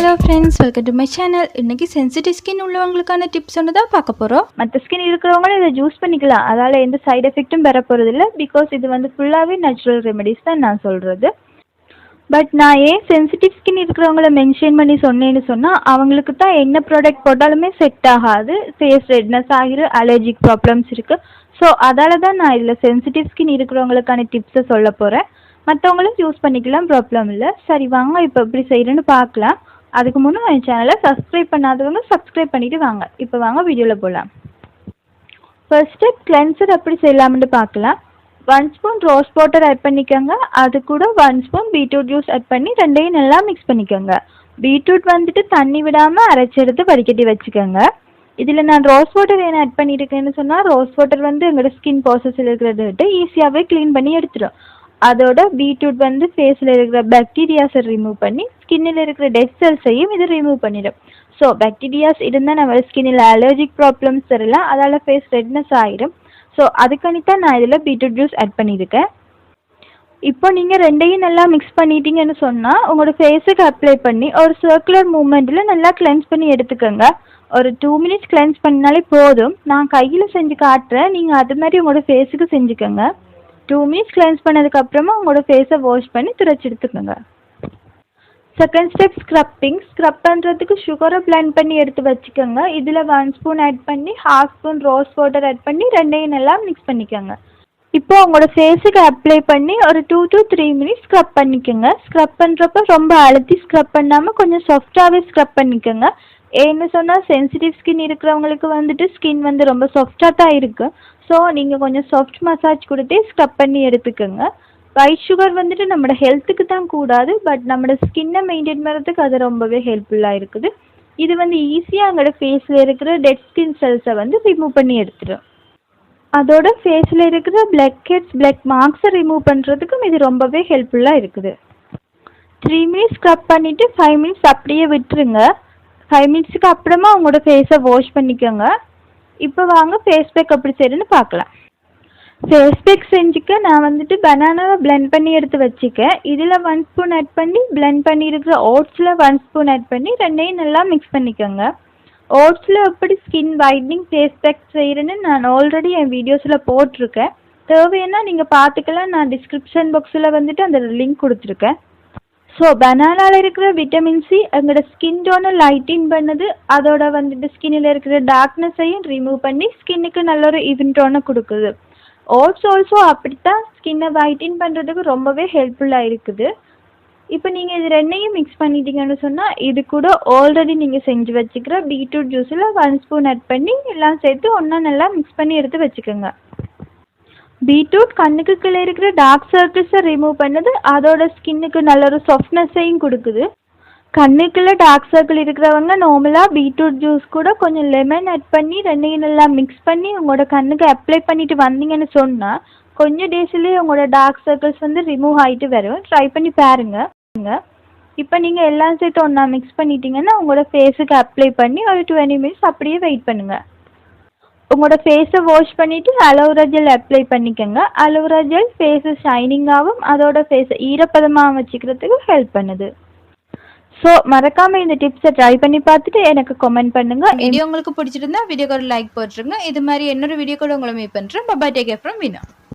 Hello friends, welcome to my channel. இன்றைக்கி sensitive skin உள்ளவங்களுக்கான tips ஒன்று தான் பார்க்க போகிறோம். மற்ற ஸ்கின் இருக்கிறவங்களும் இதை யூஸ் பண்ணிக்கலாம். அதால் எந்த சைட் எஃபெக்ட்டும் பெற போகிறதில்ல. பிகாஸ் இது ஃபுல்லாகவே நேச்சுரல் ரெமெடிஸ் தான் நான் சொல்கிறது. பட் நான் ஏன் சென்சிட்டிவ் ஸ்கின் இருக்கிறவங்கள மென்ஷன் பண்ணி சொன்னேன்னு சொன்னால், அவங்களுக்கு தான் என்ன ப்ராடக்ட் போட்டாலுமே செட் ஆகாது. ஃபேஸ் ரெட்னஸ் ஆகிரும், அலர்ஜிக் ப்ராப்ளம்ஸ் இருக்குது. ஸோ அதால் தான் நான் இதில் சென்சிட்டிவ் ஸ்கின் இருக்கிறவங்களுக்கான டிப்ஸை சொல்ல போகிறேன். மற்றவங்களும் யூஸ் பண்ணிக்கலாம், ப்ராப்ளம் இல்லை. சரி, வாங்க இப்போ எப்படி செய்கிறேன்னு பார்க்கலாம். அதுக்கு முன்னே என் சேனலை சப்ஸ்கிரைப் பண்ணாதவங்க சப்ஸ்கிரைப் பண்ணிவிட்டு வாங்க. இப்போ வாங்க வீடியோவில் போகலாம். ஃபர்ஸ்ட் ஸ்டெப், கிளென்சர் எப்படி செய்யலாம்னு பார்க்கலாம். 1 ஸ்பூன் ரோஸ் வாட்டர் ஆட் பண்ணிக்கோங்க. அது கூட 1 ஸ்பூன் பீட்ரூட் ஜூஸ் ஆட் பண்ணி ரெண்டையும் நல்லா மிக்ஸ் பண்ணிக்கோங்க. பீட்ரூட் தண்ணி விடாமல் அரைச்செடுத்து வடிகட்டி வச்சுக்கோங்க. இதில் நான் ரோஸ் வாட்டர் ஏன் ஆட் பண்ணியிருக்கேன்னு சொன்னால், ரோஸ் வாட்டர் எங்களோட ஸ்கின் ப்ராசஸில் இருக்கிறத விட்டு ஈஸியாகவே க்ளீன் பண்ணி எடுத்துடும். அதோட பீட்ரூட் ஃபேஸில் இருக்கிற பாக்டீரியாஸை ரிமூவ் பண்ணி ஸ்கின்னில் இருக்கிற டெட் செல்ஸையும் இது ரிமூவ் பண்ணிடும். ஸோ பாக்டீரியாஸ் இருந்தால் நம்ம ஸ்கின்னில் அலர்ஜிக் ப்ராப்ளம்ஸ் தெரியலாம், அதால் ஃபேஸ் ரெட்னஸ் ஆகிடும். ஸோ அதுக்கானித்தான் நான் இதில் பீட்ரூட் ஜூஸ் ஆட் பண்ணியிருக்கேன். இப்போ நீங்கள் ரெண்டையும் நல்லா மிக்ஸ் பண்ணிட்டீங்கன்னு சொன்னால், உங்களோட ஃபேஸுக்கு அப்ளை பண்ணி ஒரு சர்க்குலர் மூமெண்ட்டில் நல்லா கிளென்ஸ் பண்ணி எடுத்துக்கோங்க. ஒரு 2 மினிட்ஸ் கிளென்ஸ் பண்ணினாலே போதும். நான் கையில் செஞ்சு காட்டுறேன், நீங்கள் அது மாதிரி உங்களோட ஃபேஸுக்கு செஞ்சுக்கோங்க. 2 மினிட்ஸ் கிளென்ஸ் பண்ணதுக்கப்புறமா உங்களோட ஃபேஸை வாஷ் பண்ணி துடைச்சி எடுத்துக்கோங்க. Second step, scrubbing. ஸ்க்ரப் பண்ணுறதுக்கு சுகரை பிளெண்ட் பண்ணி எடுத்து வச்சுக்கோங்க. இதில் 1 ஸ்பூன் ஆட் பண்ணி 1/2 ஸ்பூன் ரோஸ் வாட்டர் ஆட் பண்ணி ரெண்டையும் நல்லா மிக்ஸ் பண்ணிக்கோங்க. இப்போ உங்களோட ஃபேஸுக்கு அப்ளை பண்ணி ஒரு 2 to 3 மினிட்ஸ் ஸ்க்ரப் பண்ணிக்கோங்க. ஸ்க்ரப் பண்ணுறப்ப ரொம்ப அழுத்தி ஸ்க்ரப் பண்ணாமல் கொஞ்சம் சாஃப்டாகவே ஸ்க்ரப் பண்ணிக்கோங்க. ஏன்னு சொன்னால், சென்சிட்டிவ் ஸ்கின் இருக்கிறவங்களுக்கு ஸ்கின் ரொம்ப சாஃப்டாக தான் இருக்குது. ஸோ நீங்கள் கொஞ்சம் சாஃப்ட் மசாஜ் கொடுத்தே ஸ்க்ரப் பண்ணி எடுத்துக்கோங்க. ஒயிட் சுகர் நம்மளோட ஹெல்த்துக்கு தான் கூடாது, பட் நம்மளோட ஸ்கின்னை மெயின்டைன் பண்ணுறதுக்கு அது ரொம்பவே ஹெல்ப்ஃபுல்லாக இருக்குது. இது ஈஸியாக எங்களோட ஃபேஸில் இருக்கிற டெட் ஸ்கின் செல்ஸை ரிமூவ் பண்ணி எடுத்துடும். அதோட ஃபேஸில் இருக்கிற பிளாக் ஹெட்ஸ், பிளாக் மார்க்ஸை ரிமூவ் பண்ணுறதுக்கும் இது ரொம்பவே ஹெல்ப்ஃபுல்லாக இருக்குது. 3 மினிட்ஸ் ஸ்க்ரப் பண்ணிவிட்டு 5 மினிட்ஸ் அப்படியே விட்டுருங்க. 5 மினிட்ஸுக்கு அப்புறமா உங்களோட ஃபேஸை வாஷ் பண்ணிக்கோங்க. இப்போ வாங்க ஃபேஸ் பேக் எப்படி செய்யணும்னு பார்க்கலாம். ஃபேஸ் பேக் செஞ்சுக்க நான் பனானாவை பிளெண்ட் பண்ணி எடுத்து வச்சுக்கேன். இதில் 1 ஸ்பூன் ஆட் பண்ணி பிளெண்ட் பண்ணியிருக்கிற ஓட்ஸில் 1 ஸ்பூன் ஆட் பண்ணி ரெண்டையும் நல்லா மிக்ஸ் பண்ணிக்கோங்க. ஓட்ஸில் எப்படி ஸ்கின் வைட்னிங் ஃபேஸ் பேக் செய்கிறேன்னு நான் ஆல்ரெடி என் வீடியோஸில் போட்டிருக்கேன். தேவைன்னா நீங்கள் பார்த்துக்கலாம். நான் டிஸ்கிரிப்ஷன் பாக்ஸில் அந்த லிங்க் கொடுத்துருக்கேன். ஸோ பனானாவில் இருக்கிற விட்டமின் சி எங்களோட ஸ்கின் டோனை லைட்டின் பண்ணுது. அதோட ஸ்கின்னில் இருக்கிற டார்க்னஸையும் ரிமூவ் பண்ணி ஸ்கின்னுக்கு நல்ல ஒரு ஈவன் டோனை கொடுக்குது. ஓட்ஸ் ஆல்சோ அப்படித்தான் ஸ்கின்னை வைட்டின் பண்ணுறதுக்கு ரொம்பவே ஹெல்ப்ஃபுல்லாக இருக்குது. இப்போ நீங்கள் இது ரெண்டையும் மிக்ஸ் பண்ணிட்டீங்கன்னு சொன்னால், இது கூட ஆல்ரெடி நீங்கள் செஞ்சு வச்சுக்கிற பீட்ரூட் ஜூஸில் 1 ஸ்பூன் ஆட் பண்ணி எல்லாம் சேர்த்து ஒன்றா நல்லா மிக்ஸ் பண்ணி எடுத்து வச்சுக்கோங்க. பீட்ரூட் கண்ணுக்கு கீழே இருக்கிற டார்க் சர்க்கிள்ஸை ரிமூவ் பண்ணுது. அதோட ஸ்கின்னுக்கு நல்ல ஒரு சாஃப்ட்னஸையும் கொடுக்குது. கண்ணுக்குள்ளே டார்க் சர்க்கிள் இருக்கிறவங்க நார்மலாக பீட்ரூட் ஜூஸ் கூட கொஞ்சம் லெமன் ஆட் பண்ணி ரெண்டையும் நல்லா மிக்ஸ் பண்ணி உங்களோட கண்ணுக்கு அப்ளை பண்ணிட்டு வந்தீங்கன்னு சொன்னால், கொஞ்சம் டேஸ்லேயே உங்களோட டார்க் சர்க்கிள்ஸ் ரிமூவ் ஆகிட்டு வரும். ட்ரை பண்ணி பாருங்க. இப்போ நீங்கள் எல்லாம் சேர்த்து ஒன்றா மிக்ஸ் பண்ணிட்டீங்கன்னா உங்களோட ஃபேஸுக்கு அப்ளை பண்ணி ஒரு 20 மினிட்ஸ் அப்படியே வெயிட் பண்ணுங்கள். உங்களோட ஃபேஸை வாஷ் பண்ணிவிட்டு அலோவேரா ஜெல் அப்ளை பண்ணிக்கோங்க. அலோவேரா ஜெல் ஃபேஸை ஷைனிங்காகவும் அதோட ஃபேஸை ஈரப்பதமாக வச்சுக்கிறதுக்கு ஹெல்ப் பண்ணுது. ஸோ மறக்காமல் இந்த டிப்ஸை ட்ரை பண்ணி பார்த்துட்டு எனக்கு கமெண்ட் பண்ணுங்கள். வீடியோ உங்களுக்கு பிடிச்சிருந்தா வீடியோக்கு ஒரு லைக் போட்டுருங்க. இது மாதிரி இன்னொரு வீடியோ கூட உங்களை மீட் பண்ணுறேன். Bye, take care from Veena.